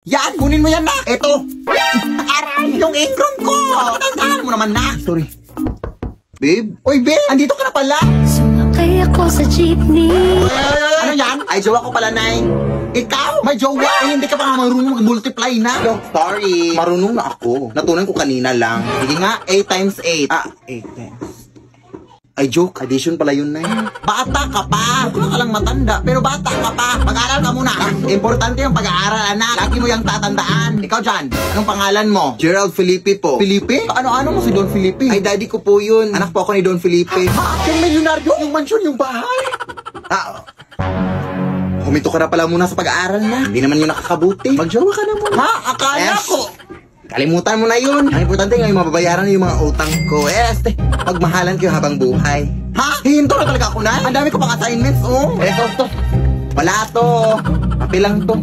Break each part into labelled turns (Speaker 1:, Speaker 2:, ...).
Speaker 1: Yan, kunin mo yan na. Ito. Aray, yung ingrown ko. Tandaan mo naman na. Sorry. Babe? Uy, babe, andito ka na pala.
Speaker 2: Sumakay ako sa jeepney.
Speaker 1: Ano yan? Ay, jowa ko pala, Nay. Ikaw? May jowa? Ay, hindi ka pa nga marunong mag-multiply na. Yo, sorry. Marunong na ako. Natunan ko kanina lang. Sige nga, 8 times 8. 8 times. Ay, joke. Addition pala yun, Nay. Bata ka pa. Mukha ka lang matanda, pero bata ka pa. Pag-aaral ka muna. Importante yung pag-aaral, anak. Lagi mo yung tatandaan. Ikaw dyan, anong pangalan mo? Gerald Felipe po. Felipe? Ano-ano mo si Don Felipe? Ay, daddy ko po yun. Anak po ako ni Don Felipe. Yung milyonaryo? Yung mansyon, yung bahay? Huminto ka na pala muna sa pag-aaral na. Hindi naman yun nakakabuti. Magjowa ka na muna. Ha? Akala ko. Kalimutan mo na yun. Ang importante ngayon mababayaran yung mga utang ko. Pagmahalan kayo habang buhay. Ha? Hinto na talaga ako na. Ang dami ko pang assignments, oh. To. Wala to. Papel lang to.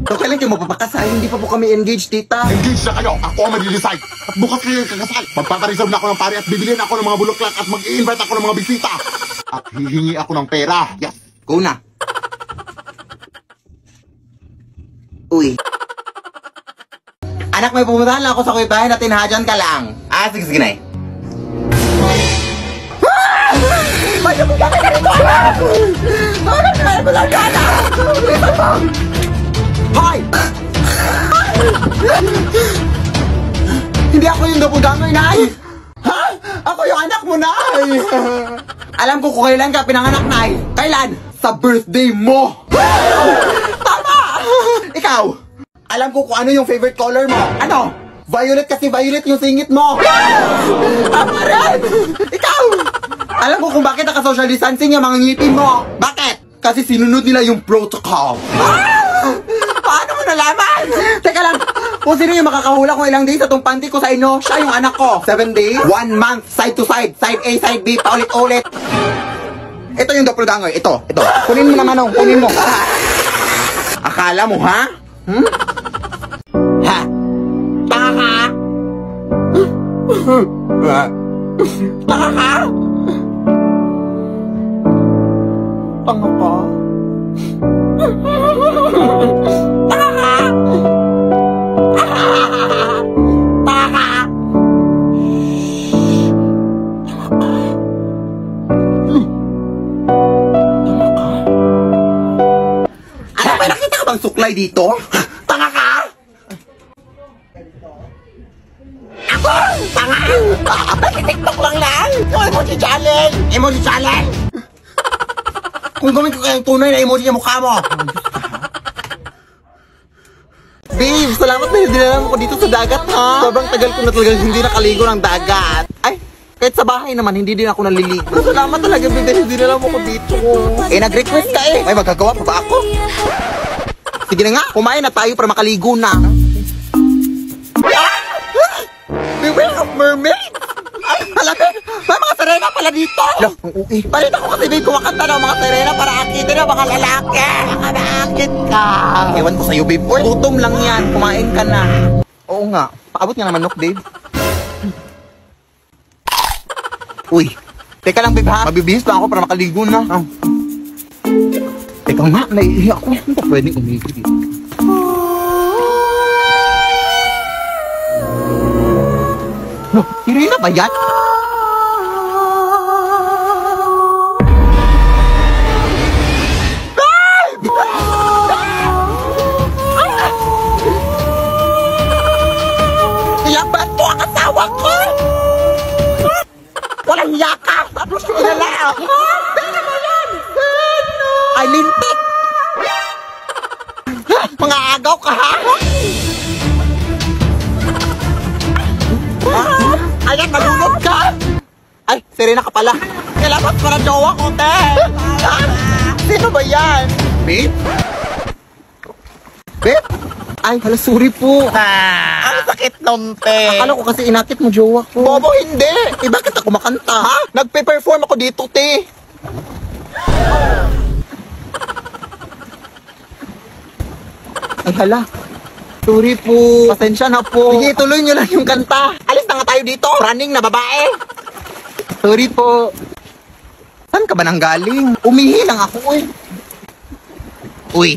Speaker 1: So, kailan kayo mapapakasal? Hindi pa po kami engaged, tita.
Speaker 3: Engaged na kayo. Ako ang mag-decide. At bukas kayo kakasal. Magpapareserve na ako ng pari at bibiliin ako ng mga bulaklak at mag-i-invite ako ng mga bisita. At hihingi ako ng pera. Yes.
Speaker 1: Go na. Uy. Anak, may pumuntahan lang ako sa kuibahan at tinahadyan ka lang. Sige, Nay. Ba't mo bakit na rito, anak? Bakit na mo lang yan, anak? Hoy! Hindi ako yung dapudangoy, Nay. Ha? Ako yung anak mo, Nay. Alam ko kung kailan ka pinanganak, Nay. Kailan? Sa birthday mo. Tama! Ikaw? Alam ko kung ano yung favorite color mo. Ano? Violet kasi violet yung singit mo. Tama rin! Ikaw! Alam ko kung bakit naka-social distancing yung mga ngipin mo. Bakit? Kasi sinunod nila yung protocol. Paano mo nalaman? Teka lang, kung sino yung makakahula kung ilang days sa tong panty ko sa inyo, siya yung anak ko. 7 days, 1 month, side to side, side A, side B, paulit-ulit. Ito yung doppelganger, ito. Kunin mo naman, kunin mo. Akala mo, ha? Ha? Tanga ka? Tanga ka? Tanga ka? Tanga ka? Tanga ka? Ano ba, nakita ka bang suklay dito? Tanga ka? Ako! Tanga! TikTok lang lang! Emoji challenge! Emoji challenge! Kung gawin ko kayong tunay na emoji yung mukha mo! Babe, salamat na yung dinala mo ko dito sa dagat, ha? Sobrang tagal ko na talaga hindi nakaligo ng dagat. Ay, kahit sa bahay naman, hindi din ako naliligo. Salamat talaga, babe, yung dinala mo ko dito. Nag-request ka eh. May magagawa pa ba ako? Sige na nga, kumain na tayo para makaligo na. Beware of mermaid! Ay, halapin! May mga sirena pala dito! Loh, ang uwi. Balita ko kasi babe, kumakanta ng mga sirena para akitin ng mga lalaki! Baka naakit ka! Ewan ko sa'yo, babe. Uy, gutom lang yan. Kumain ka na. Oo nga. Paabot nga naman, babe. Uy, teka lang, babe, ha? Mabibihis pa ako para makaligo na. Teka nga, naiiyak ako. Hindi pa pwedeng umigo dito. No, sirena ba yan? Iyabat mo ang asawa ko! Walang yakap! Tapos kinala! Tingnan mo yan! Ay, lintik! Mga agaw ka, ha? Ayan, nalunod ka! Ay, sirena ka pala. Kailangan para jowa ko, te! Sino ba yan? Babe? Babe? Ay, hala, sorry po. Ang sakit nun, te. Akala ko kasi inakit mo jowa ko. Bobo, hindi. Bakit ako makanta, ha? Nagpe-perform ako dito, te. Ay, hala. Sorry po. Pasensya na po. Sige, tuloy nyo lang yung kanta. Alis na nga tayo dito. Running na babae. Sorry po. Saan ka ba nang galing? Umihi lang ako eh. Uy,